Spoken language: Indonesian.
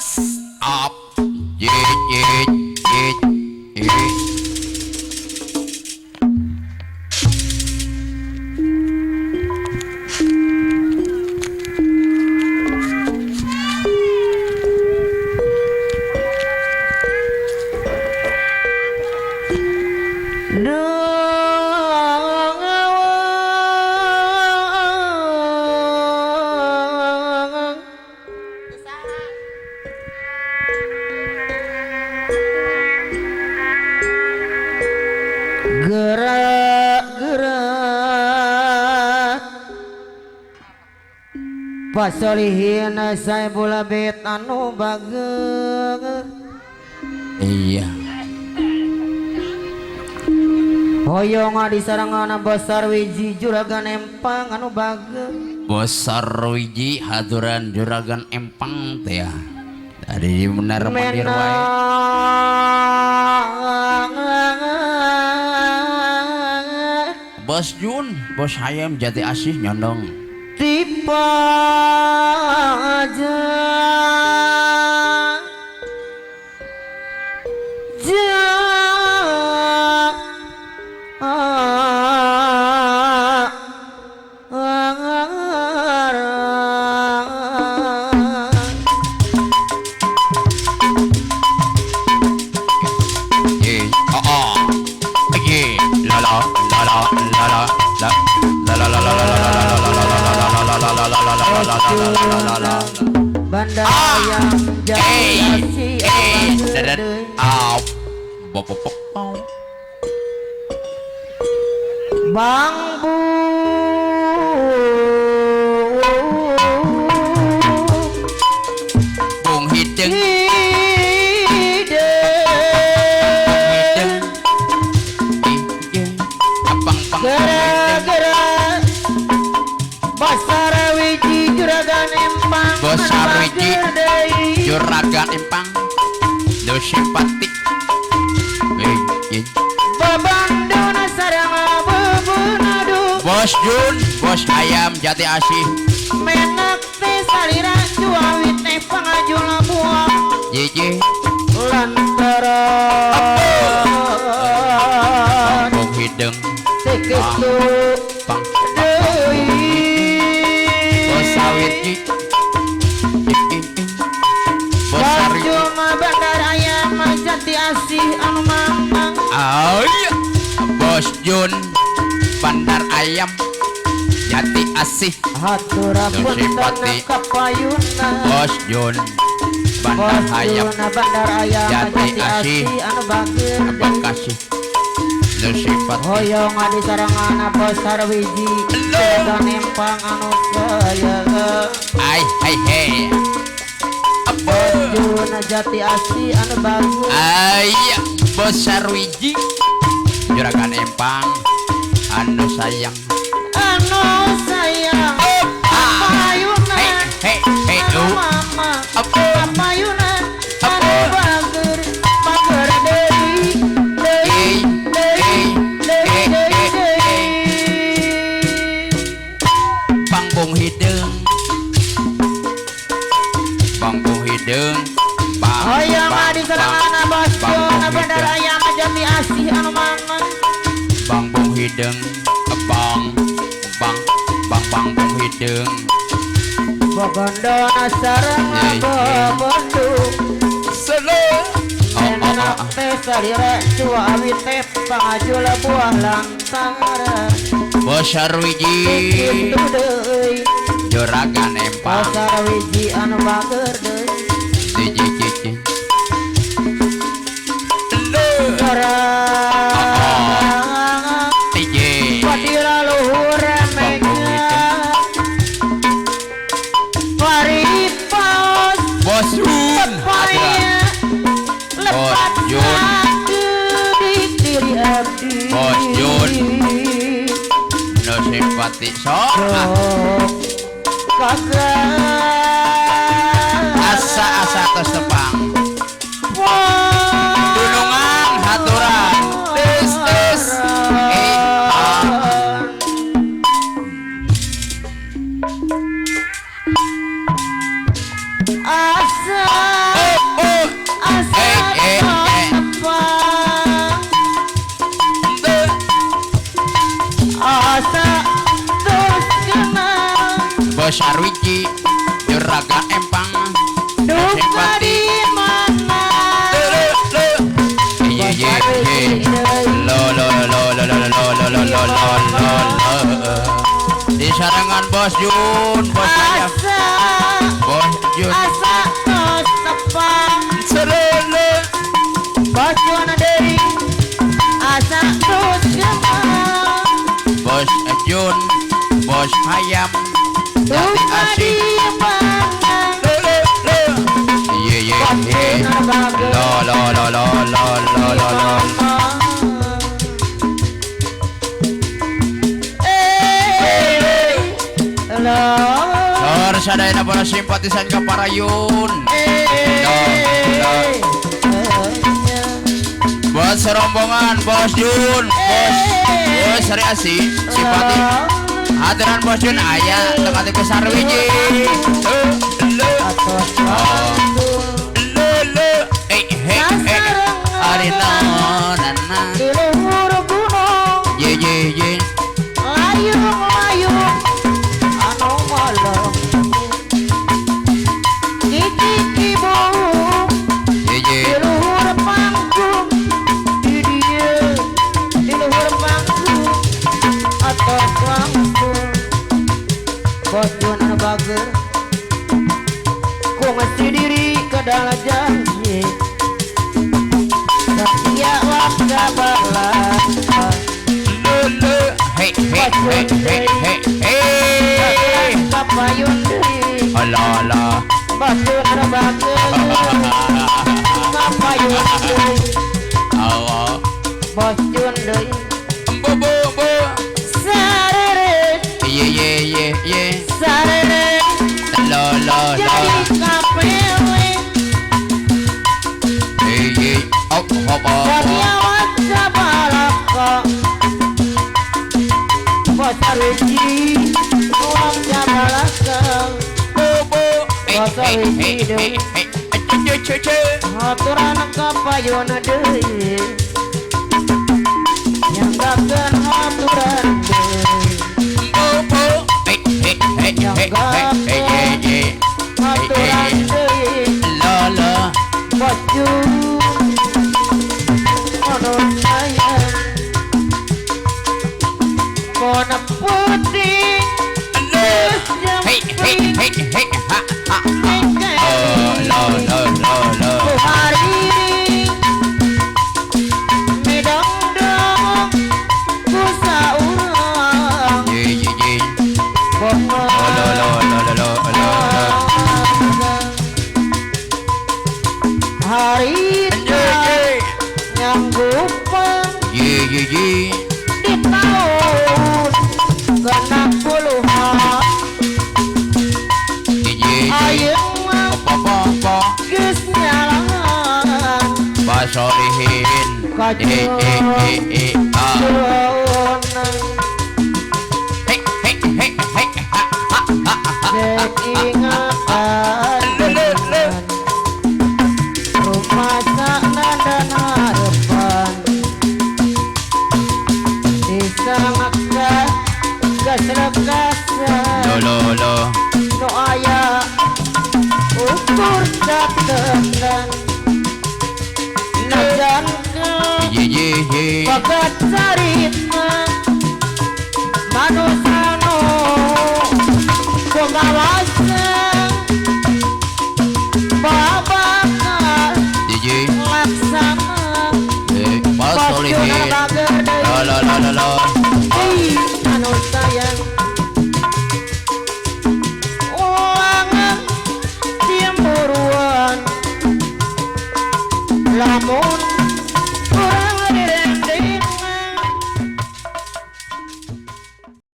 up yit yit yit yit gerak-gerak pasolihin saya bola bet anu bageng iya hoyong di sarangan besar wiji juragan empang anu bageng besar wiji haturan juragan empang teh ya dari benar mandir wae Bos Jun, bos hayam jati asih nyondong tipe aja bandar ayam jadi Bang Bu Bung Hideng gara-gara Basar Wiji Juragan Empang Basar Wiji Juragan Empang lo simpatik babandona sarang bebenadu Bos Jun bos ayam jati asih menak teh salira cuawit teh pangajul buah jiji lantaran Bung Hideng teketu pang deui bos sawit ji bos sawit cuma bandar ayam jati asih anu mamang iya Bos Jun bandar ayam jati asih hatura pun simpati. kapayuna Bos Jun bandar ayam bandar ayam jati asih anu bageur abang kasih lo simpati hoyong di sarangan besar wiji juragan empang anu saya ai hai he Juna jati asih anu bagus iya besar wiji juragan empang anu sayang apayuna he anu mama apayuna anu bager Bang Bung Hideng Bang Bung Hideng Bang hoyong di sarangan bos Juna bandar ayam jati asih anu mama Bang Bung Hideng Bang Bung Hideng Bogondona sarang bebendu selo enak teh salira cuawit teh pangajul buah lantaran Bosar Wiji kitu deui juragan empang Basar Wiji anu bageur deui jiji jiji sarang jiji patira luhur remenya Farid Paus Bos Jun paya lepat Jun. di diri abdi Bos Jun. no simpati sok kagak asa tos tepang tulungan haturan tes asa Bos Arwiji Juragan Empang Duka di mana Ye ye ye lo lo lo lo lo lo lo lo lo lo di sarangan Bos Jun Bos Ayah Asa Bos Jun Asa tos tepang Serele Bos Jun deui asa tos kemang Bos Jun Bos Hayam Jati Duka di Asih mana ye ye ye lo lo lo lo lo lo lo lo Lor sadayana para simpatisan ka Parayun Bos serombongan Bos Jun Bos Sari Asih simpati hadiran Bos Jun aya tempat ke Sarwiji Arina nana ye ye ye ye ye Bos Jun anu bager ku ngasih diri ke dalam janji setia warga balas le hey hey hey hey hey hey kapayun deui ala ala Bos Jun anu bager kapayun deui Allah Bos Jun deui bo bo bo sarere ye ye ye ye sarere lo lo lo jadi kapewe ye ye hop hop setia warga balas Bos Arwiji warga balas bo bo hey hey hey hey che che che Haturan kapayun deui yang dakeun haturan deui bo bo hey hey hey hey hey ye ye haturan deui lo lo Bos Jun ono sayang kona putih hey hey hey hey ha ha oh lo lo lo lo hari medang dong ku saurang ye ye ye bohong lo lo lo lo lo lo hari yang gupang ye ye ye di tahun genap puluhan ye ye ayeung mah apa apa apa geus nyalan basolihin ah jaunan hey hey hey hey ha ha ha dek ingatan dengan rumah sana dan harapan disamakan keselekasan lo lo lo no aya ukur datengan najan ke ye ye ye bagat carita manusano pengawas